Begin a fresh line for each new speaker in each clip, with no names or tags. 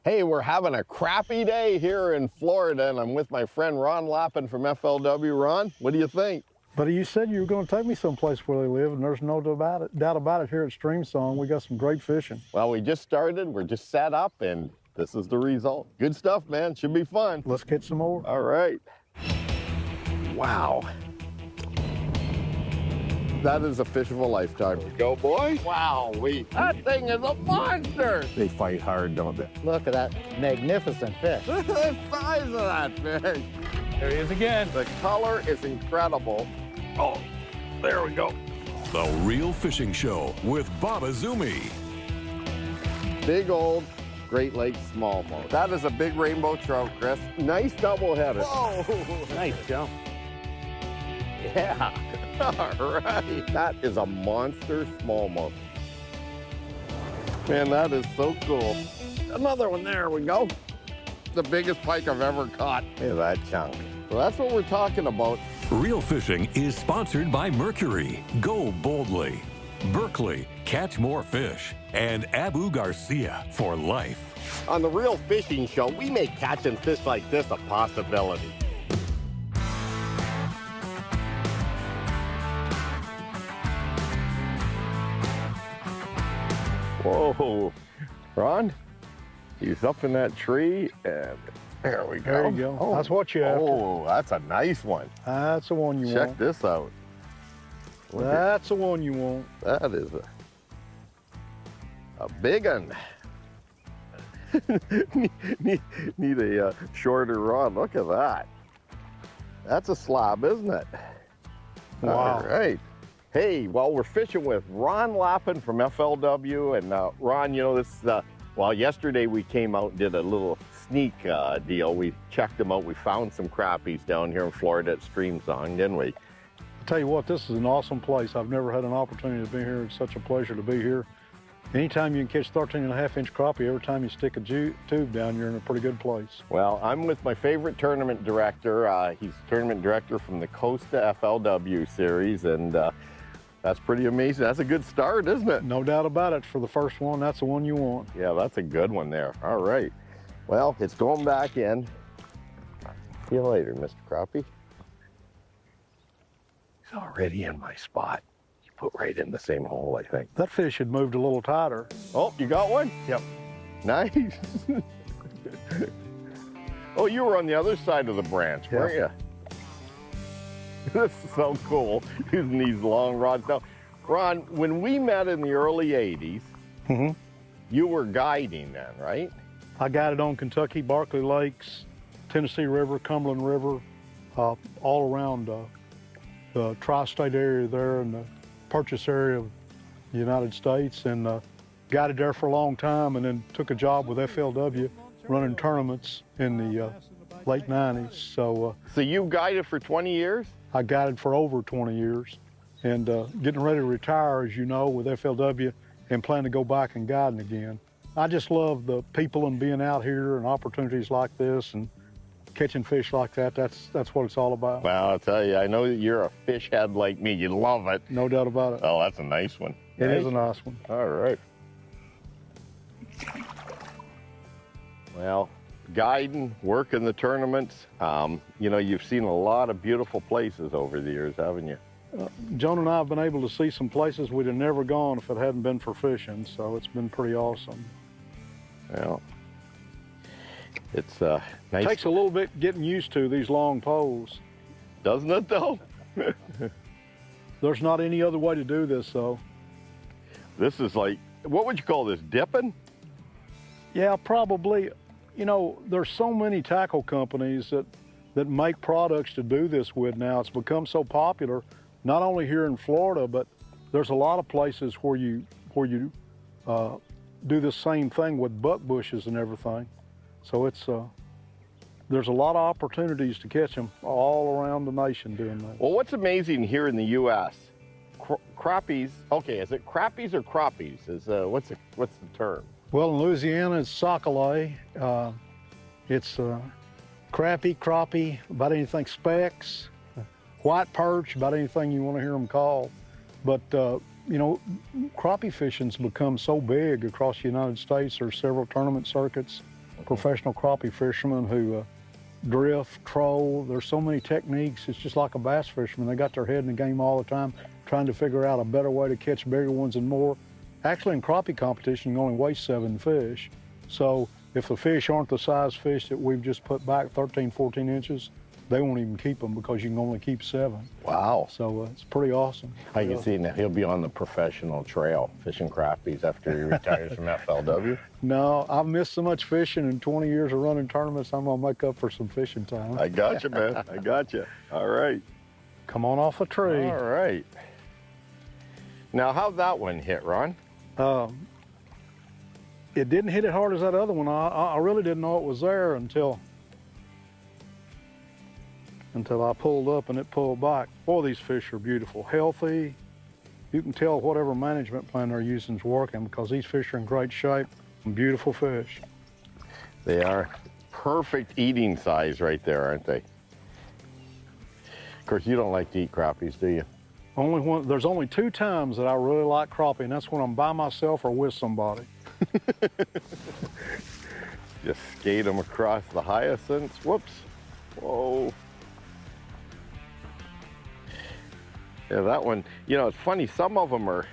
Hey, we're having a crappie day here in Florida, and I'm with my friend Ron Lapin from FLW. Ron, what do you think?
Buddy, you said you were going to take me someplace where they live, and there's no doubt about it here at Streamsong. We got some great fishing.
Well, we just started, we're just set up, and this is the result. Good stuff, man. Should be fun.
Let's catch some more.
All right. Wow. That is a fish of a lifetime. Go, boy. Wow, that thing is a monster. They fight hard, don't they?
Look at that magnificent fish.
Look at the size of that fish.
There he is again.
The color is incredible. Oh, there we go.
The Real Fishing Show with Bob Azumi.
Big old Great Lakes smallmouth. That is a big rainbow trout, Chris. Nice double header.
Whoa!
Nice jump.
Yeah. All right. That is a monster smallmouth. Man, that is so cool. Another one. There we go. The biggest pike I've ever caught. Look at that chunk. So that's what we're talking about.
Real Fishing is sponsored by Mercury, Go Boldly, Berkeley, Catch More Fish, and Abu Garcia for life.
On the Real Fishing Show, we make catching fish like this a possibility. Whoa, Ron, he's up in that tree, and there we go.
There you go.
Oh,
That's what you're after.
Oh, that's a nice one.
That's the one you
Check
want.
this out. Look at-
That's the one you want.
that is a big one. need a shorter rod. Look at that. That's a slob, isn't it?
Wow.
All right. Hey, well, we're fishing with Ron Lapin from FLW. And Ron, you know, this, well, yesterday we came out and did a little sneak deal. We checked them out. We found some crappies down here in Florida at Streamsong, didn't we?
I'll tell you what, this is an awesome place. I've never had an opportunity to be here. It's such a pleasure to be here. Anytime you can catch 13.5-inch crappie, every time you stick a tube down, you're in a pretty good place.
Well, I'm with my favorite tournament director. He's tournament director from the Costa FLW series, and that's pretty amazing. That's a good start, isn't it?
No doubt about it. For the first one, that's the one you want.
Yeah, that's a good one there. All right. Well, it's going back in. See you later, Mr. Crappie. He's already in my spot. You put right in the same hole, I think.
That fish had moved a little tighter.
Oh, you got one?
Yep.
Nice. Oh, you were on the other side of the branch, weren't you? This is so cool, using these long rods. Now, Ron, when we met in the early 80s, you were guiding then, right?
I guided on Kentucky, Barkley Lakes, Tennessee River, Cumberland River, all around the tri-state area there and the purchase area of the United States, and guided there for a long time, and then took a job with FLW running tournaments in the late 90s. So
you guided for 20 years?
I guided for over 20 years, and getting ready to retire, as you know, with FLW, and plan to go back and guiding again. I just love the people and being out here and opportunities like this and catching fish like that. That's what it's all about.
Well, I'll tell you, I know that you're a fish head like me. You love it.
No doubt about it.
Oh, that's a nice one.
It is a nice one.
All right. Well, guiding, working the tournaments, you know, you've seen a lot of beautiful places over the years, haven't you?
Joan and I have been able to see some places we'd have never gone if it hadn't been for fishing, so it's been pretty awesome.
Well, it's nice.
It takes a little bit getting used to these long poles.
Doesn't it, though?
There's not any other way to do this, though.
This is like, what would you call this, dipping?
Yeah, probably. You know, there's so many tackle companies that make products to do this with now. It's become so popular, not only here in Florida, but there's a lot of places where you do the same thing with buck bushes and everything. So it's there's a lot of opportunities to catch them all around the nation doing that.
Well, what's amazing here in the U.S., crappies, okay, is it crappies or crappies? What's the term?
Well, in Louisiana, it's sockeye. It's crappie, crappie, about anything specks, white perch, about anything you want to hear them called. But, you know, crappie fishing's become so big across the United States. There's several tournament circuits. professional crappie fishermen who drift, troll. There's so many techniques. It's just like a bass fisherman. They got their head in the game all the time, trying to figure out a better way to catch bigger ones and more. Actually, in crappie competition, you only weigh 7 fish. So if the fish aren't the size fish that we've just put back 13, 14 inches, they won't even keep them because you can only keep 7.
Wow.
So it's pretty awesome.
I can see now he'll be on the professional trail fishing crappies after he retires from FLW.
No, I've missed so much fishing in 20 years of running tournaments, I'm gonna make up for some fishing time.
I got you, man. I got you. All right.
Come on off a tree.
All right. Now, how'd that one hit, Ron?
It didn't hit it hard as that other one. I really didn't know it was there until I pulled up and it pulled back. Boy, these fish are beautiful, healthy. You can tell whatever management plan they're using is working because these fish are in great shape and beautiful fish.
They are perfect eating size right there, aren't they? Of course, you don't like to eat crappies, do you?
There's only 2 times that I really like crappie, and that's when I'm by myself or with somebody.
Just skate them across the hyacinths. Whoops. Whoa. Yeah, that one, you know, it's funny, some of them are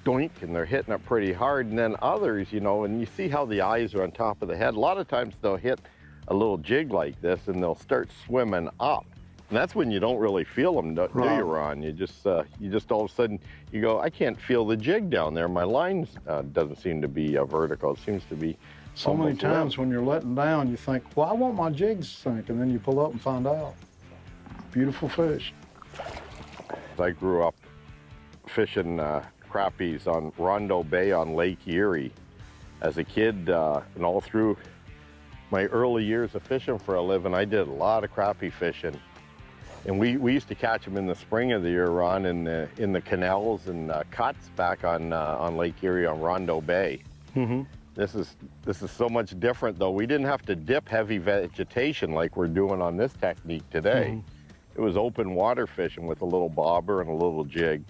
doink and they're hitting it pretty hard, and then others, you know, and you see how the eyes are on top of the head. A lot of times they'll hit a little jig like this and they'll start swimming up. And that's when you don't really feel them, do you, Ron? You just all of a sudden, you go, I can't feel the jig down there. My line doesn't seem to be vertical. It seems to be
so many times when you're letting down, you think, well, I want my jigs to sink, and then you pull up and find out. Beautiful fish.
I grew up fishing crappies on Rondo Bay on Lake Erie as a kid, and all through my early years of fishing for a living, I did a lot of crappie fishing. And we used to catch them in the spring of the year, Ron, in the canals and cuts back on Lake Erie on Rondo Bay.
Mm-hmm.
This is so much different, though. We didn't have to dip heavy vegetation like we're doing on this technique today.
Mm-hmm.
It was open water fishing with a little bobber and a little jig.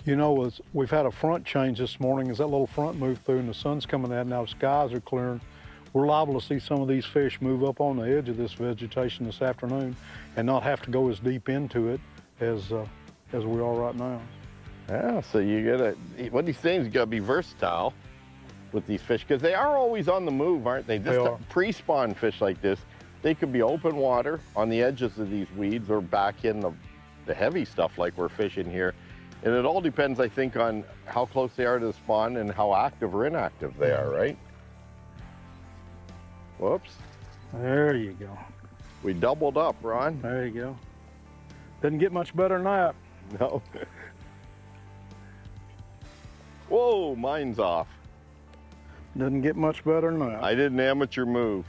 You know, we've had a front change this morning. As that little front moved through and the sun's coming out, now the skies are clearing. We're liable to see some of these fish move up on the edge of this vegetation this afternoon and not have to go as deep into it as we are right now.
Yeah, so you gotta, what he's saying is you gotta be versatile with these fish because they are always on the move, aren't they?
They are.
Pre-spawn fish like this, they could be open water on the edges of these weeds or back in the heavy stuff like we're fishing here. And it all depends, I think, on how close they are to the spawn and how active or inactive they are, right? Whoops.
There you go.
We doubled up, Ron.
There you go. Didn't get much better than that.
No. Whoa, mine's off.
Didn't get much better than that.
I did an amateur move.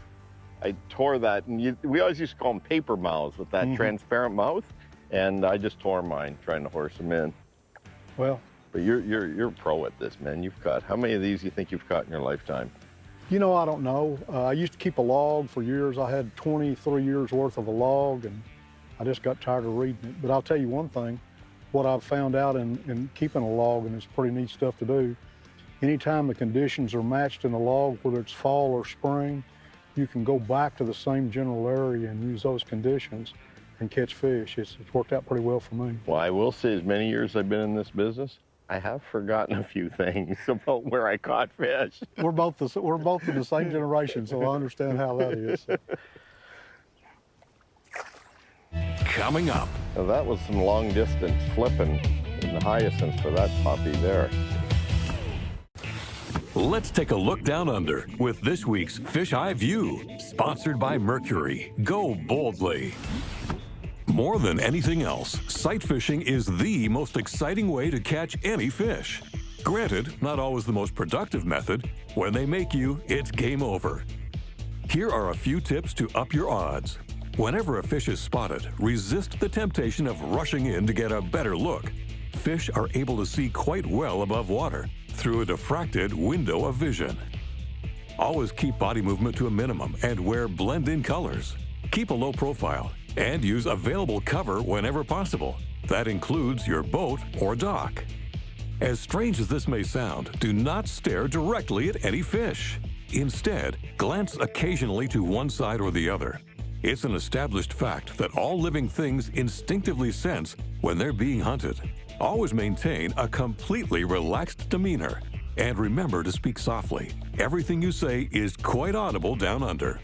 I tore that, and we always used to call them paper mouths with that transparent mouth, and I just tore mine trying to horse them in.
Well,
but you're a pro at this, man. You've caught, how many of these you think you've caught in your lifetime?
you know, I don't know. I used to keep a log for years. I had 23 years worth of a log, and I just got tired of reading it. But I'll tell you one thing, what I've found out in keeping a log, and it's pretty neat stuff to do, anytime the conditions are matched in the log, whether it's fall or spring, you can go back to the same general area and use those conditions and catch fish. It's worked out pretty well for me.
Well, I will say, as many years I've been in this business, I have forgotten a few things about where I caught fish.
We're both in the same generation, so I understand how that is.
Coming up.
Now, that was some long distance flipping in the hyacinths for that puppy there.
Let's take a look down under with this week's Fish Eye View, sponsored by Mercury. Go boldly. More than anything else, sight fishing is the most exciting way to catch any fish. Granted, not always the most productive method. When they make you, it's game over. Here are a few tips to up your odds. Whenever a fish is spotted, resist the temptation of rushing in to get a better look. Fish are able to see quite well above water through a diffracted window of vision. Always keep body movement to a minimum and wear blend-in colors. Keep a low profile and use available cover whenever possible. That includes your boat or dock. As strange as this may sound, do not stare directly at any fish. Instead, glance occasionally to one side or the other. It's an established fact that all living things instinctively sense when they're being hunted. Always maintain a completely relaxed demeanor. And remember to speak softly. Everything you say is quite audible down under.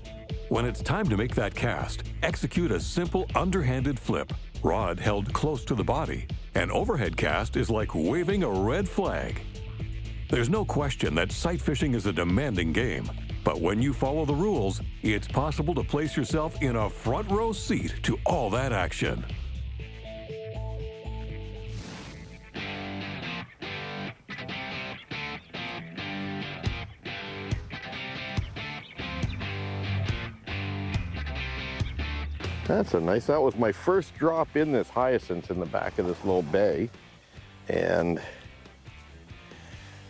When it's time to make that cast, execute a simple underhanded flip, rod held close to the body. An overhead cast is like waving a red flag. There's no question that sight fishing is a demanding game, but when you follow the rules, it's possible to place yourself in a front row seat to all that action.
That's a nice, that was my first drop in this hyacinth in the back of this little bay. And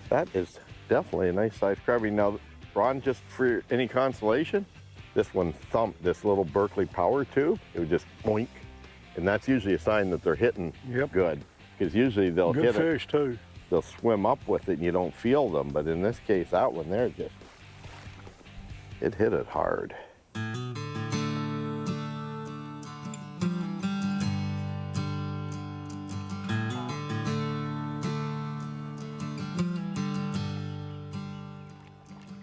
that is definitely a nice sized crappie. Now, Ron, just for any consolation, this one thumped this little Berkeley power tube. It would just boink. And that's usually a sign that they're hitting good. Because usually they'll
Good
hit
fish
it.
too.
They'll swim up with it and you don't feel them. But in this case, that one there just, it hit it hard.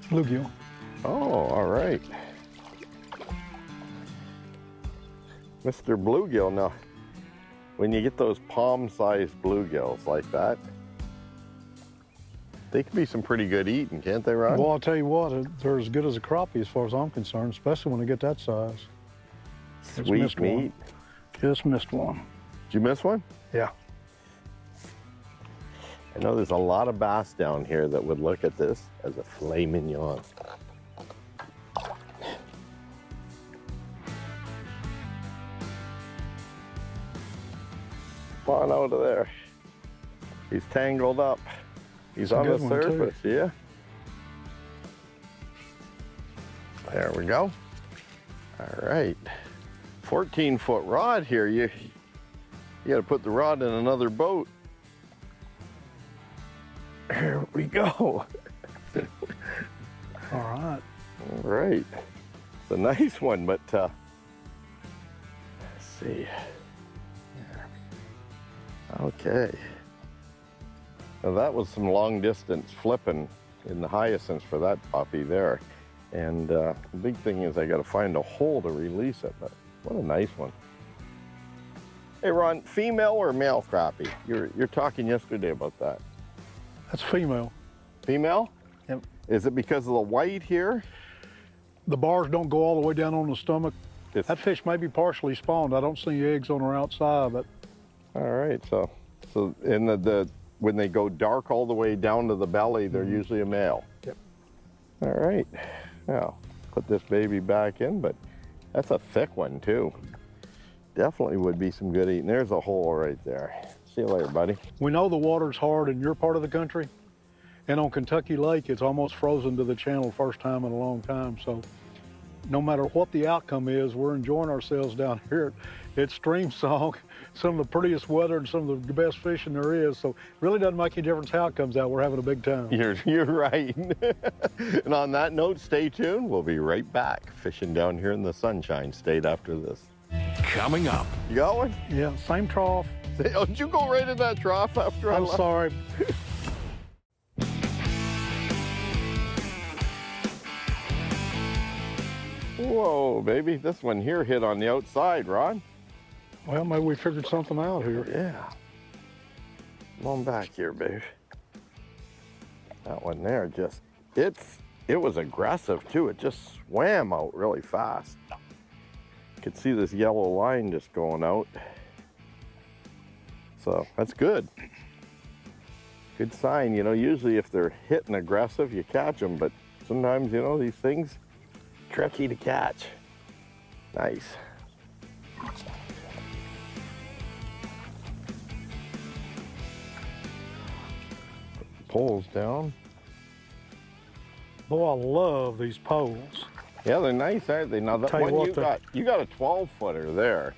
Bluegill.
Oh, all right. Mr. Bluegill, now, when you get those palm-sized bluegills like that, they can be some pretty good eating, can't they, Ron?
Well, I'll tell you what, they're as good as a crappie as far as I'm concerned, especially when they get that size. Just
Sweet
missed
meat.
one. Just missed one.
Did you miss one?
Yeah.
I know there's a lot of bass down here that would look at this as a filet mignon. Come on out of there. He's tangled up. He's on the surface, yeah. There we go. All right. 14-foot rod here. You got to put the rod in another boat. There we go.
All right.
All right. It's a nice one, but let's see. There. Okay. Now that was some long distance flipping in the hyacinths for that puppy there. And the big thing is I got to find a hole to release it, but what a nice one. Hey Ron, female or male crappie? You're talking yesterday about that.
That's female.
Female?
Yep.
Is it because of the white here?
The bars don't go all the way down on the stomach. That fish may be partially spawned. I don't see eggs on her outside, but.
All right, so in the when they go dark all the way down to the belly, they're usually a male.
Yep.
All right, now put this baby back in, but that's a thick one too. Definitely would be some good eating. There's a hole right there. See you later, buddy.
We know the water's hard in your part of the country, and on Kentucky Lake, it's almost frozen to the channel first time in a long time. So no matter what the outcome is, we're enjoying ourselves down here at Streamsong. Some of the prettiest weather and some of the best fishing there is. So it really doesn't make any difference how it comes out. We're having a big time.
You're right. And on that note, stay tuned. We'll be right back fishing down here in the Sunshine State after this.
Coming up.
You got one?
Yeah, same trough.
Oh, did you go right in that trough after I
I'm
left?
sorry.
Whoa, baby. This one here hit on the outside, Ron.
Well, maybe we figured something out here.
Yeah. Come on back here, babe. That one there just, it was aggressive too. It just swam out really fast. You could see this yellow line just going out. So that's good. Good sign. You know, usually if they're hitting aggressive, you catch them, but sometimes, you know, these things, tricky to catch. Nice. Poles down.
Boy, I love these poles.
Yeah, they're nice, aren't they? Now that
Tell you
one
what,
you got a 12-footer there.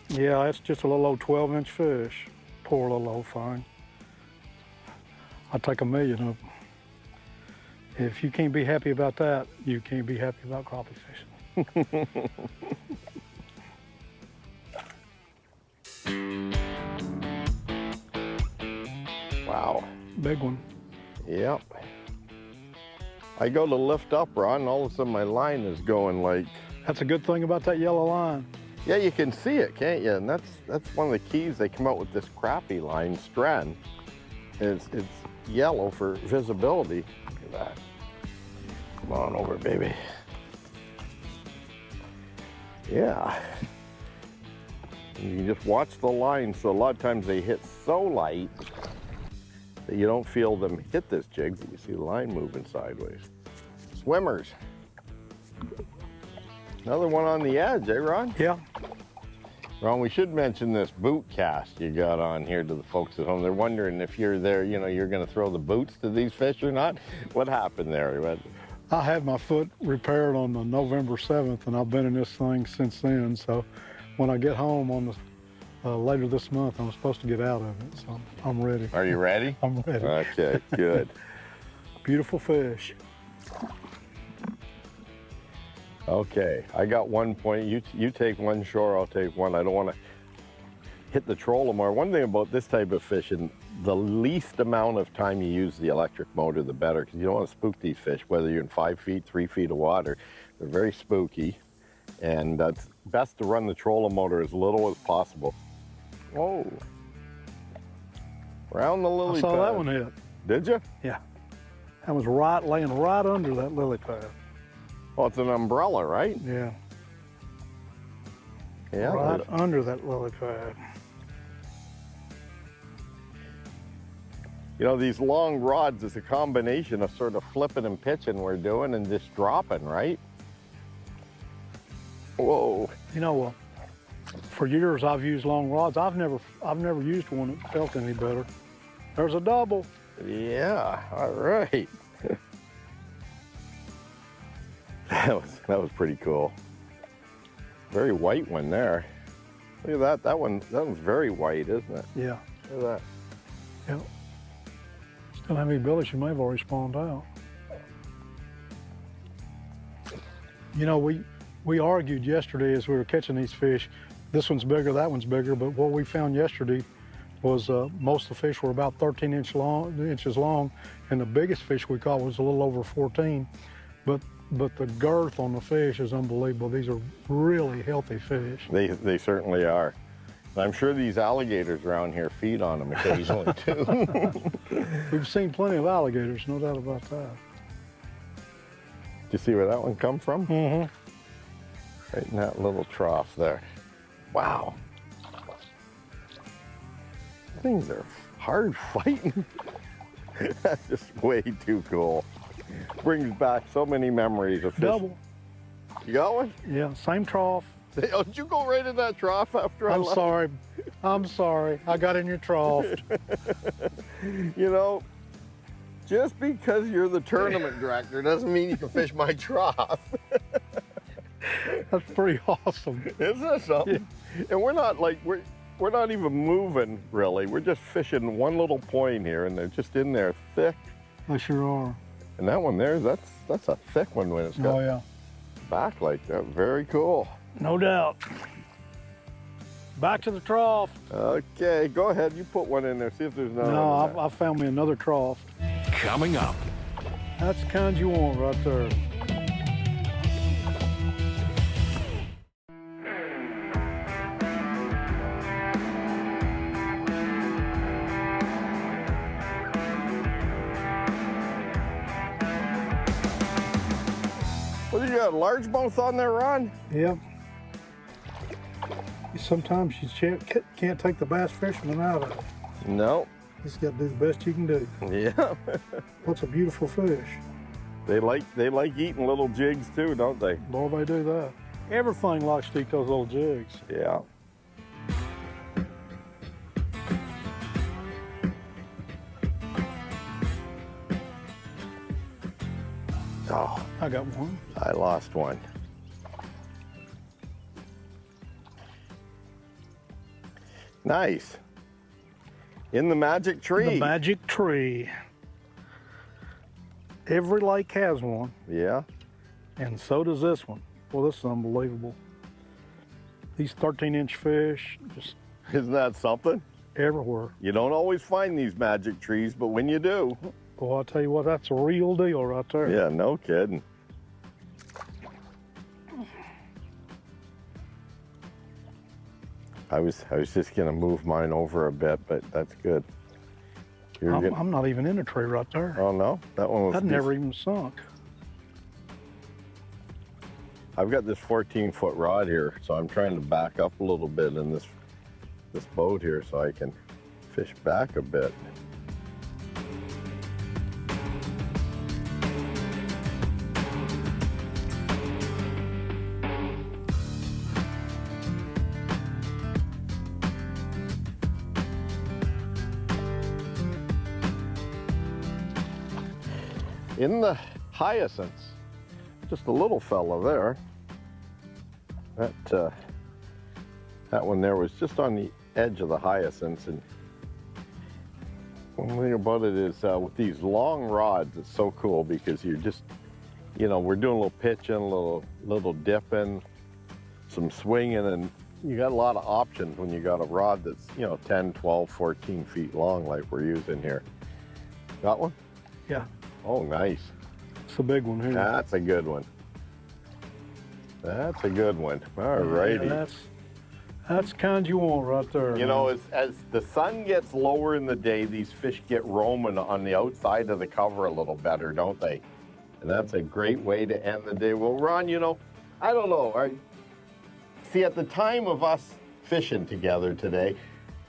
Yeah, that's just a little old 12-inch fish. Poor little old thing. I'd take 1 million of them. If you can't be happy about that, you can't be happy about crappie fishing.
Wow.
Big one.
Yep. I go to lift up, Ron, and all of a sudden my line is going like...
That's a good thing about that yellow line.
Yeah, you can see it, can't you? And that's one of the keys. They come out with this crappie line, strand. It's yellow for visibility. Look at that. Come on over, baby. Yeah. And you can just watch the line. So a lot of times they hit so light that you don't feel them hit this jig, but you see the line moving sideways. Swimmers. Another one on the edge, eh, Ron?
Yeah.
Ron, we should mention this boot cast you got on here to the folks at home. They're wondering if you're there, you know, you're going to throw the boots to these fish or not. What happened there?
I had my foot repaired on the November 7th, and I've been in this thing since then. So when I get home on the later this month, I'm supposed to get out of it. So I'm ready.
Are you ready?
I'm ready.
Okay, good.
Beautiful fish.
Okay, I got 1 point. You take one shore, I'll take one. I don't want to hit the trolling more. One thing about this type of fishing, the least amount of time you use the electric motor, the better, because you don't want to spook these fish, whether you're in 5 feet, 3 feet of water. They're very spooky, and it's best to run the trolling motor as little as possible. Whoa. Round the lily
I saw
pad.
that one hit.
Did you?
Yeah. That was laying right under that lily pad.
Well, it's an umbrella, right?
Yeah.
Yeah.
Right under that lily pad.
You know, these long rods is a combination of sort of flipping and pitching we're doing and just dropping, right? Whoa.
You know, for years I've used long rods. I've never used one that felt any better. There's a double.
Yeah, all right. That was pretty cool. Very white one there. Look at that. That one's very white, isn't it?
Yeah.
Look at that.
Yeah. Still have any billies, you may have already spawned out. You know, we argued yesterday as we were catching these fish. This one's bigger, that one's bigger, but what we found yesterday was most of the fish were about 13 inches long, and the biggest fish we caught was a little over 14. But the girth on the fish is unbelievable. These are really healthy fish.
They certainly are. I'm sure these alligators around here feed on them occasionally too.
We've seen plenty of alligators, no doubt about that.
Did you see where that one come from?
Mm-hmm.
Right in that little trough there. Wow. Things are hard fighting. That's just way too cool. Brings back so many memories of fishing.
Double.
You got one?
Yeah, same trough.
Oh, did you go right in that trough after I
I'm
left?
sorry. I'm sorry. I got in your trough.
You know, just because you're the tournament director doesn't mean you can fish my trough.
That's pretty awesome.
Isn't that something? Yeah. And we're not even moving really. We're just fishing one little point here, and they're just in there thick.
They sure are.
And that one there, that's a thick one when it's got
yeah.
back like that. Very cool.
No doubt. Back to the trough.
Okay, go ahead. You put one in there. See if there's another
No,
one.
I found me another trough.
Coming up.
That's the kind you want right there.
Well, you got a largemouth on there, Ron?
Yeah. Sometimes you can't take the bass fisherman out of it.
No.
You just got to do the best you can do.
Yeah.
That's a beautiful fish.
They like eating little jigs too, don't they?
Boy, they do that. Everything likes to eat those little jigs.
Yeah. Oh,
I got one.
I lost one. Nice. In the magic tree.
The magic tree. Every lake has one,
Yeah.
and so does this one. Well, this is unbelievable. These 13-inch fish, just
Isn't that something?
everywhere.
You don't always find these magic trees, but when you do,
Well, I'll tell you what, that's a real deal right there.
yeah, no kidding. I was just gonna move mine over a bit, but that's good. You're
I'm,
getting-
I'm not even in a tree right there.
Oh no, that one was.
That never even sunk.
I've got this 14-foot rod here, so I'm trying to back up a little bit in this boat here so I can fish back a bit. In the hyacinths, just a little fella there. That one there was just on the edge of the hyacinths. And one thing about it is with these long rods, it's so cool because you're just, you know, we're doing a little pitching, a little dipping, some swinging, and you got a lot of options when you got a rod that's, you know, 10, 12, 14 feet long like we're using here. Got one?
Yeah,
Oh, nice.
it's a big one here.
That's a good one. That's a good one. All righty.
Yeah, that's the kind you want right there.
You know, as the sun gets lower in the day, these fish get roaming on the outside of the cover a little better, don't they? And that's a great way to end the day. Well, Ron, you know, I don't know. See, at the time of us fishing together today,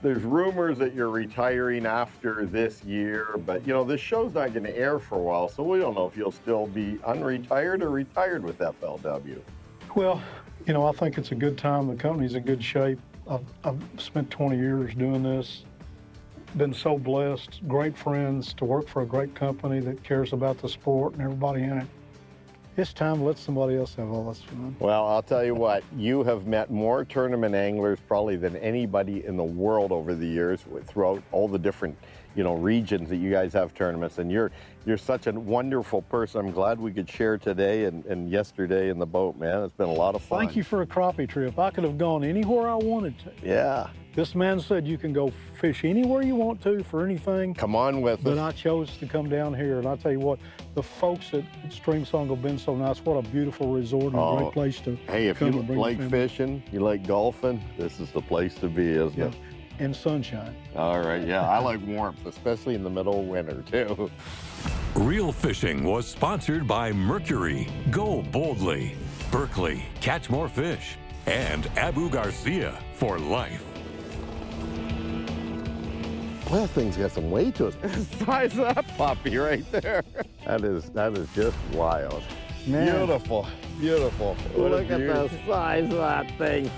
there's rumors that you're retiring after this year, but you know, this show's not going to air for a while, so we don't know if you'll still be unretired or retired with FLW.
Well, you know, I think it's a good time. The company's in good shape. I've spent 20 years doing this. Been so blessed, great friends, to work for a great company that cares about the sport and everybody in it. It's time to let somebody else have all this fun.
Well, I'll tell you what, you have met more tournament anglers probably than anybody in the world over the years throughout all the different, you know, regions that you guys have tournaments. And you're such a wonderful person. I'm glad we could share today and yesterday in the boat, man. It's been a lot of fun.
Thank you for a crappie trip. I could have gone anywhere I wanted to.
Yeah.
This man said you can go fish anywhere you want to for anything.
Come on with
But
us.
I chose to come down here, and I tell you what, the folks at Streamsong have been so nice. What a beautiful resort and a great place to
Hey, if
come
you
and bring your
like
family.
fishing, you like golfing, this is the place to be, isn't
Yeah,
it?
and sunshine.
All right, yeah, I like warmth, especially in the middle of winter, too.
Real Fishing was sponsored by Mercury, Go Boldly, Berkeley, Catch More Fish, and Abu Garcia for life.
Well, that thing's got some weight to it. Size of that puppy right there. That is just wild.
Man.
Beautiful, beautiful. What a
Look at
beauty.
the size of that thing.